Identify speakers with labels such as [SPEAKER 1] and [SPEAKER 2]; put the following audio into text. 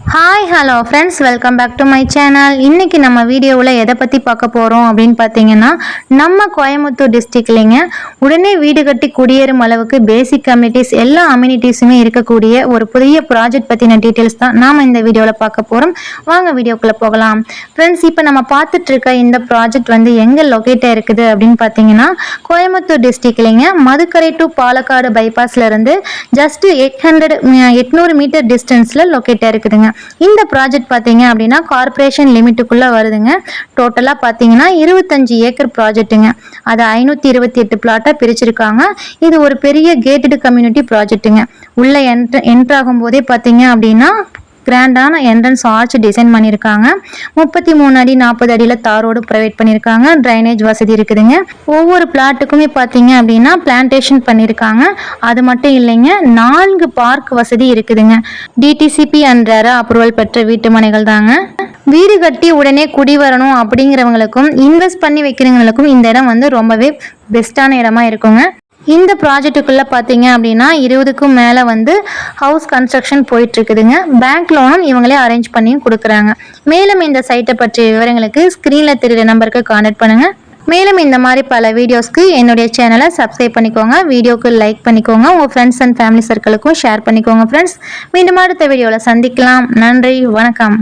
[SPEAKER 1] Hi hello friends, welcome back to my channel. இன்றைக்கி நம்ம வீடியோவில் எதை பற்றி பார்க்க போகிறோம் அப்படின்னு பார்த்தீங்கன்னா, நம்ம கோயம்புத்தூர் டிஸ்ட்ரிக்ட்லிங்க உடனே வீடு கட்டி குடியேறும் அளவுக்கு பேசிக் கம்யூனிட்டிஸ் எல்லா அம்யூனிட்டிஸுமே இருக்கக்கூடிய ஒரு புதிய ப்ராஜெக்ட் பற்றின டீட்டெயில்ஸ் தான் நாம் இந்த வீடியோவில் பார்க்க போகிறோம். வாங்க வீடியோக்குள்ளே போகலாம். ஃப்ரெண்ட்ஸ், இப்போ நம்ம பார்த்துட்ருக்க இந்த ப்ராஜெக்ட் வந்து எங்கே லொக்கேட்டாக இருக்குது அப்படின்னு பார்த்தீங்கன்னா, கோயம்புத்தூர் டிஸ்ட்ரிக்ட்லிங்க மதுக்கரை டு பாலக்காடு பைபாஸ்லேருந்து ஜஸ்ட் 800 மீட்டர் டிஸ்டன்ஸில் லொக்கேட்டாக இருக்குதுங்க. இந்த ப்ராஜெக்ட் பார்த்தீங்க அப்படின்னா கார்பரேஷன் லிமிட்டுக்குள்ளே வருதுங்க. டோட்டலாக பார்த்தீங்கன்னா 25 ஏக்கர் ப்ராஜெக்ட்டுங்க. அதை 528 பிளாட்டாக பிரிச்சிருக்காங்க. இது ஒரு பெரிய கேட்டடு கம்யூனிட்டி ப்ராஜெக்ட்டுங்க. உள்ளே என்ட்ராகும் போதே பார்த்தீங்க அப்படின்னா கிராண்டான என்ட்ரன்ஸ் ஆர்ச் டிசைன் பண்ணியிருக்காங்க. 33 அடி 40 அடியில் தாரோடு ப்ரொவைட் பண்ணியிருக்காங்க. ட்ரைனேஜ் வசதி இருக்குதுங்க. ஒவ்வொரு பிளாட்டுக்குமே பார்த்தீங்க அப்படின்னா பிளான்டேஷன் பண்ணியிருக்காங்க. அது மட்டும் இல்லைங்க, 4 பார்க் வசதி இருக்குதுங்க. டிடிசிபி அண்ட் ரெரா அப்ரூவல் பெற்ற வீட்டு மனைகள் தாங்க. வீடு கட்டி உடனே குடி வரணும் அப்படிங்கிறவங்களுக்கும் இன்வெஸ்ட் பண்ணி வைக்கிறவங்களுக்கும் இந்த இடம் வந்து ரொம்பவே பெஸ்ட்டான இடமா இருக்குங்க. இந்த ப்ராஜெக்டுக்குள்ளே பார்த்தீங்க அப்படின்னா 20க்கும் மேலே வந்து ஹவுஸ் கன்ஸ்ட்ரக்ஷன் போயிட்டுருக்குதுங்க. பேங்க் லோனும் இவங்களே அரேஞ்ச் பண்ணியும் கொடுக்குறாங்க. மேலும் இந்த சைட்டை பற்றிய விவரங்களுக்கு ஸ்க்ரீனில் தெரிகிற நம்பருக்கு கான்டாக்ட் பண்ணுங்கள். மேலும் இந்த மாதிரி பல வீடியோஸ்க்கு என்னுடைய சேனலை சப்ஸ்கிரைப் பண்ணிக்கோங்க. வீடியோக்கு லைக் பண்ணிக்கோங்க. உங்கள் ஃப்ரெண்ட்ஸ் அண்ட் ஃபேமிலி சர்க்கிளுக்கும் ஷேர் பண்ணிக்கோங்க. ஃப்ரெண்ட்ஸ், மீண்டும் அடுத்த வீடியோவில் சந்திக்கலாம். நன்றி, வணக்கம்.